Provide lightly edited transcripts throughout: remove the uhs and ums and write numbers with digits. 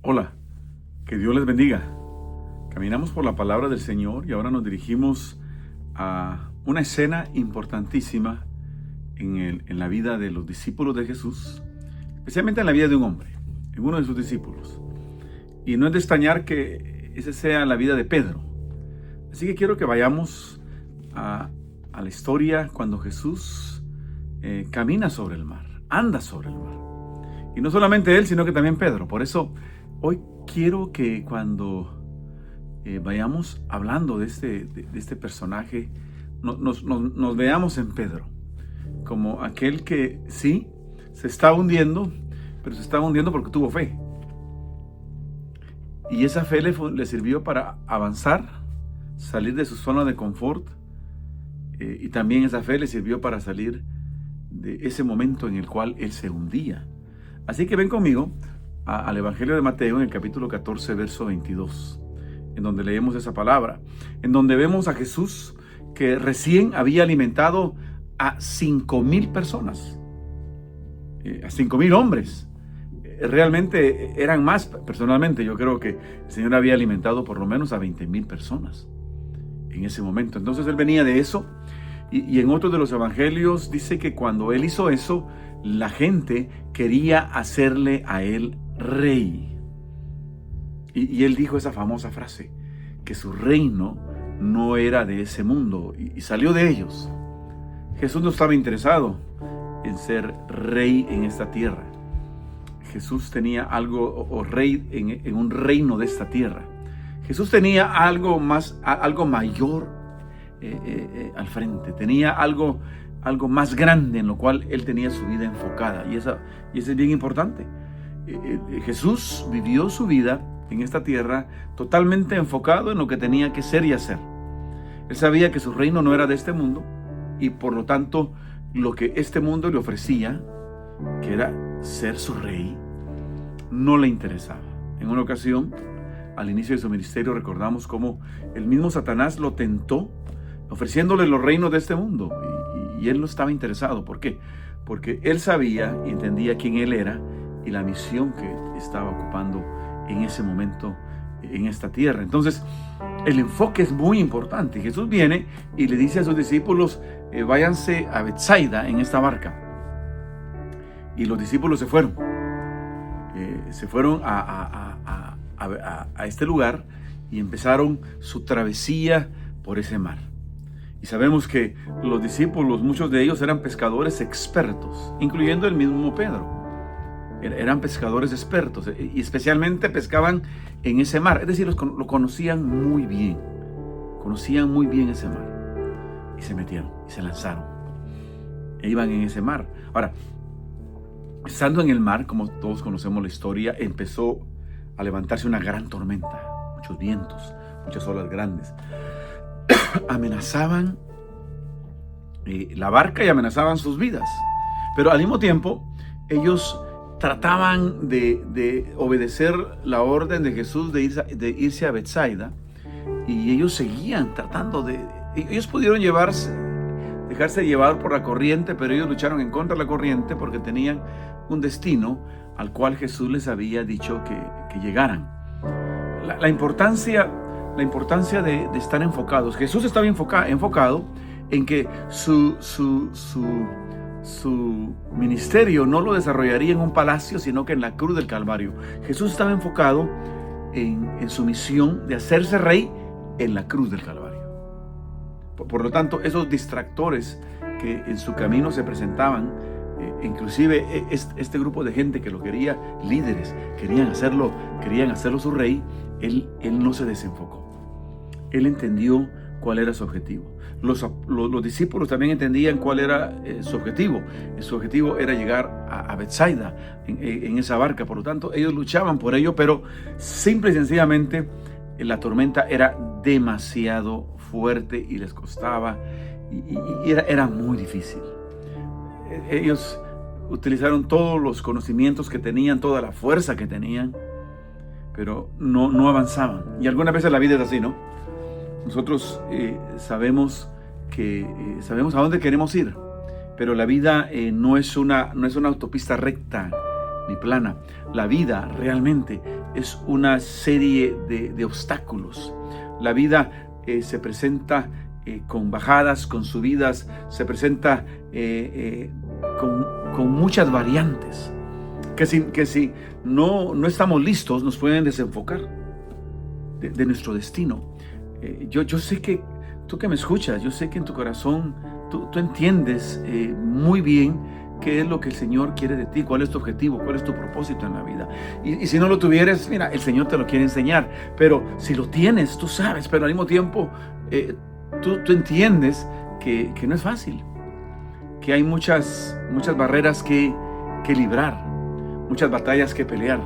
Hola, que Dios les bendiga. Caminamos por la palabra del Señor y ahora nos dirigimos a una escena importantísima en la vida de los discípulos de Jesús, especialmente en la vida de un hombre, en uno de sus discípulos. Y no es de extrañar que esa sea la vida de Pedro. Así que quiero que vayamos a la historia cuando Jesús camina sobre el mar, anda sobre el mar. Y no solamente él, sino que también Pedro. Por eso hoy quiero que cuando vayamos hablando de este personaje, nos veamos en Pedro, como aquel que sí, se está hundiendo, pero se está hundiendo porque tuvo fe. Y esa fe le sirvió para avanzar, salir de su zona de confort, y también esa fe le sirvió para salir de ese momento en el cual él se hundía. Así que ven conmigo al Evangelio de Mateo en el capítulo 14, verso 22, en donde leemos esa palabra, en donde vemos a Jesús que recién había alimentado a 5,000 personas, a 5,000 hombres. Realmente eran más. Personalmente yo creo que el Señor había alimentado por lo menos a 20,000 personas en ese momento. Entonces él venía de eso, y en otro de los evangelios dice que cuando él hizo eso, la gente quería hacerle a él rey. Y él dijo esa famosa frase, que su reino no era de ese mundo, y salió de ellos. Jesús no estaba interesado en ser rey en esta tierra. Jesús tenía algo, o rey en un reino de esta tierra. Jesús tenía algo mayor al frente, tenía algo más grande en lo cual él tenía su vida enfocada, y eso es bien importante. Jesús vivió su vida en esta tierra totalmente enfocado en lo que tenía que ser y hacer. Él sabía que su reino no era de este mundo, y por lo tanto lo que este mundo le ofrecía, que era ser su rey, no le interesaba. En una ocasión, al inicio de su ministerio, recordamos cómo el mismo Satanás lo tentó ofreciéndole los reinos de este mundo, y él no estaba interesado. ¿Por qué? Porque él sabía y entendía quién él era y la misión que estaba ocupando en ese momento en esta tierra. Entonces, el enfoque es muy importante. Jesús viene y le dice a sus discípulos, váyanse a Betsaida en esta barca. Y los discípulos se fueron. A este lugar, y empezaron su travesía por ese mar. Y sabemos que los discípulos, muchos de ellos eran pescadores expertos, incluyendo el mismo Pedro. Eran pescadores expertos, y especialmente pescaban en ese mar. Es decir, lo conocían muy bien. Conocían muy bien ese mar. Y se metieron, y se lanzaron. E iban en ese mar. Ahora, estando en el mar, como todos conocemos la historia, empezó a levantarse una gran tormenta. Muchos vientos, muchas olas grandes. Amenazaban la barca y amenazaban sus vidas. Pero al mismo tiempo, ellos trataban de obedecer la orden de Jesús de irse a Betsaida, y ellos seguían tratando ellos pudieron dejarse llevar por la corriente, pero ellos lucharon en contra de la corriente porque tenían un destino al cual Jesús les había dicho que llegaran. La importancia de estar enfocados. Jesús estaba enfocado en que su ministerio no lo desarrollaría en un palacio, sino que en la cruz del Calvario. Jesús estaba enfocado en su misión de hacerse rey en la cruz del Calvario. Por lo tanto, esos distractores que en su camino se presentaban, inclusive este grupo de gente que lo quería, líderes, querían hacerlo su rey, él no se desenfocó. Él entendió cuál era su objetivo. Los discípulos también entendían cuál era su objetivo. Su objetivo era llegar a Betsaida en esa barca. Por lo tanto, ellos luchaban por ello, pero simple y sencillamente la tormenta era demasiado fuerte y les costaba, y era muy difícil. Ellos utilizaron todos los conocimientos que tenían, toda la fuerza que tenían, pero no avanzaban. Y algunas veces la vida es así, ¿no? Nosotros sabemos a dónde queremos ir, pero la vida no es una autopista recta ni plana. La vida realmente es una serie de obstáculos. La vida se presenta con bajadas, con subidas, se presenta con muchas variantes que si no estamos listos nos pueden desenfocar de nuestro destino. Yo sé que tú que me escuchas, yo sé que en tu corazón tú entiendes muy bien qué es lo que el Señor quiere de ti, cuál es tu objetivo, cuál es tu propósito en la vida. Y si no lo tuvieras, mira, el Señor te lo quiere enseñar. Pero si lo tienes, tú sabes, pero al mismo tiempo tú entiendes que no es fácil, que hay muchas barreras que librar, muchas batallas que pelear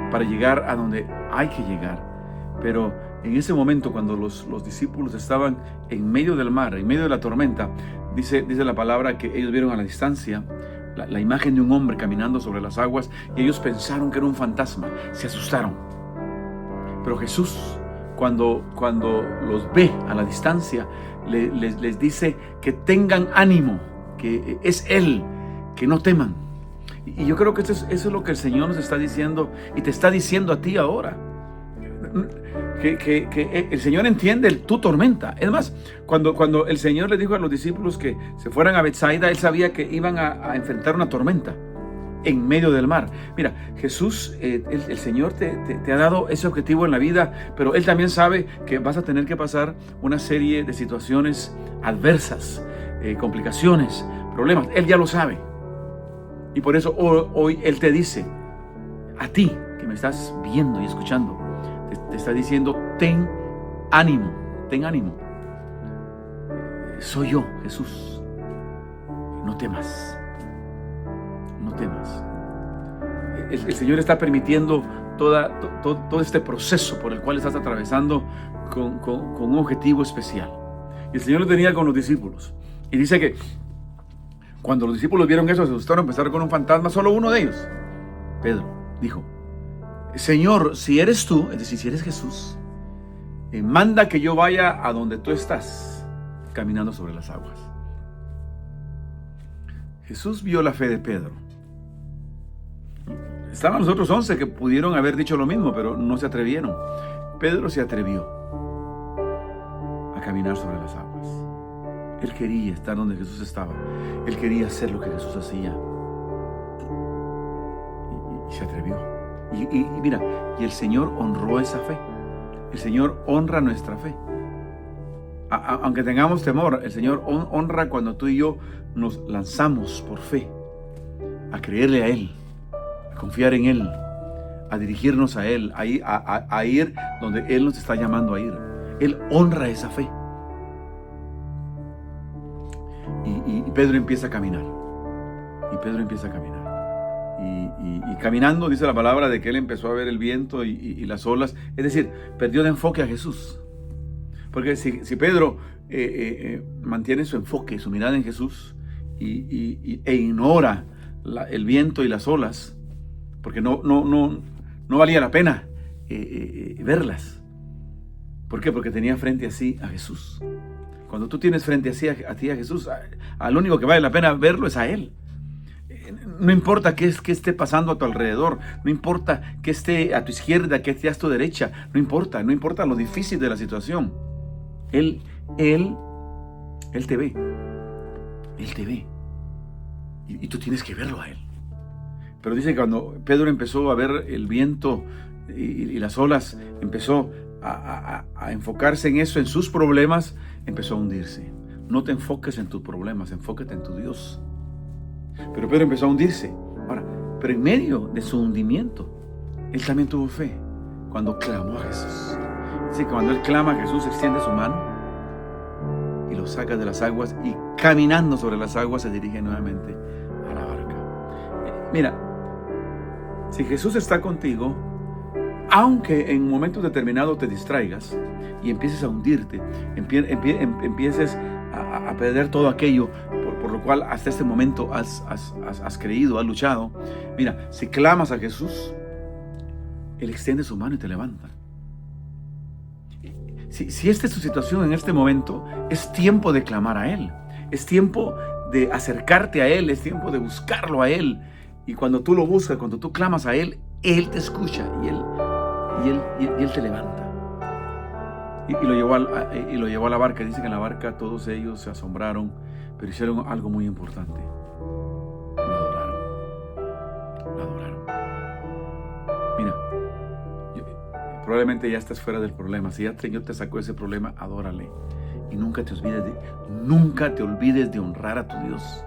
para llegar a donde hay que llegar. Pero en ese momento, cuando los discípulos estaban en medio del mar, en medio de la tormenta, dice la palabra que ellos vieron a la distancia la imagen de un hombre caminando sobre las aguas y ellos pensaron que era un fantasma, se asustaron. Pero Jesús, cuando los ve a la distancia, les dice que tengan ánimo, que es Él, que no teman. Y yo creo que eso es lo que el Señor nos está diciendo y te está diciendo a ti ahora. Que el Señor entiende tu tormenta. Es más, cuando el Señor le dijo a los discípulos que se fueran a Betsaida, Él sabía que iban a enfrentar una tormenta en medio del mar. Mira, Jesús, el Señor te ha dado ese objetivo en la vida, pero Él también sabe que vas a tener que pasar una serie de situaciones adversas, complicaciones, problemas. Él ya lo sabe. Y por eso hoy Él te dice, a ti que me estás viendo y escuchando, te está diciendo, ten ánimo, ten ánimo. Soy yo, Jesús. No temas, no temas. El Señor está permitiendo todo este proceso por el cual estás atravesando con un objetivo especial. Y el Señor lo tenía con los discípulos. Y dice que cuando los discípulos vieron eso, se asustaron, empezaron con un fantasma. Solo uno de ellos, Pedro, dijo, Señor, si eres tú, es decir, si eres Jesús, manda que yo vaya a donde tú estás, caminando sobre las aguas. Jesús vio la fe de Pedro. Estaban los otros 11 que pudieron haber dicho lo mismo, pero no se atrevieron. Pedro se atrevió a caminar sobre las aguas. Él quería estar donde Jesús estaba. Él quería hacer lo que Jesús hacía. Y se atrevió. Y mira, y el Señor honró esa fe. El Señor honra nuestra fe. Aunque tengamos temor, el Señor honra cuando tú y yo nos lanzamos por fe a creerle a Él, a confiar en Él, a dirigirnos a Él, a ir donde Él nos está llamando a ir. Él honra esa fe. Y Pedro empieza a caminar. Y Pedro empieza a caminar. Y caminando, dice la palabra, de que él empezó a ver el viento y las olas. Es decir, perdió de enfoque a Jesús. Porque si Pedro mantiene su enfoque, su mirada en Jesús e ignora el viento y las olas, porque no valía la pena verlas. ¿Por qué? Porque tenía frente a sí a Jesús. Cuando tú tienes frente a ti a Jesús, al único que vale la pena verlo es a Él. No importa qué esté pasando a tu alrededor, no importa que esté a tu izquierda, que esté a tu derecha, no importa lo difícil de la situación. Él te ve. Él te ve. Y tú tienes que verlo a Él. Pero dice que cuando Pedro empezó a ver el viento y las olas, empezó a enfocarse en eso, en sus problemas, empezó a hundirse. No te enfoques en tus problemas, enfócate en tu Dios. Pero Pedro empezó a hundirse. Ahora, pero en medio de su hundimiento, él también tuvo fe cuando clamó a Jesús. Así que cuando él clama a Jesús, extiende su mano y lo saca de las aguas y caminando sobre las aguas se dirige nuevamente a la barca. Mira, si Jesús está contigo, aunque en momentos determinados te distraigas y empieces a hundirte, empieces a perder todo aquello por lo cual hasta este momento has creído, has luchado. Mira, si clamas a Jesús, Él extiende su mano y te levanta. Si esta es tu situación en este momento, es tiempo de clamar a Él. Es tiempo de acercarte a Él, es tiempo de buscarlo a Él. Y cuando tú lo buscas, cuando tú clamas a Él, Él te escucha y Él y él te levanta. Y lo llevó a la barca. Dice que en la barca todos ellos se asombraron, pero hicieron algo muy importante. Lo adoraron. Lo adoraron. Mira, probablemente ya estás fuera del problema. Si ya el Señor te sacó ese problema, adórale. Y nunca te olvides de honrar a tu Dios.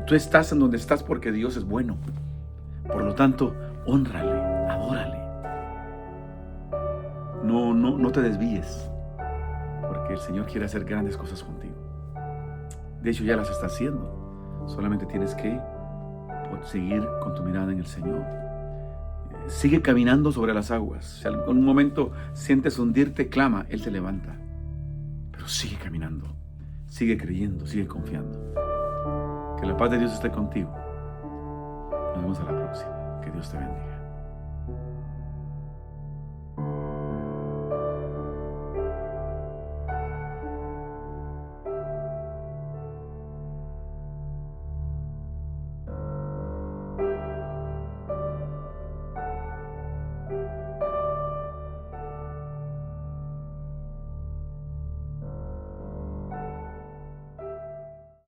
Tú estás en donde estás porque Dios es bueno. Por lo tanto, hónrale, adórale. No te desvíes, porque el Señor quiere hacer grandes cosas contigo. De hecho, ya las está haciendo. Solamente tienes que seguir con tu mirada en el Señor. Sigue caminando sobre las aguas. Si en algún momento sientes hundirte, clama, Él te levanta. Pero sigue caminando, sigue creyendo, sigue confiando. Que la paz de Dios esté contigo. Nos vemos a la próxima. Que Dios te bendiga.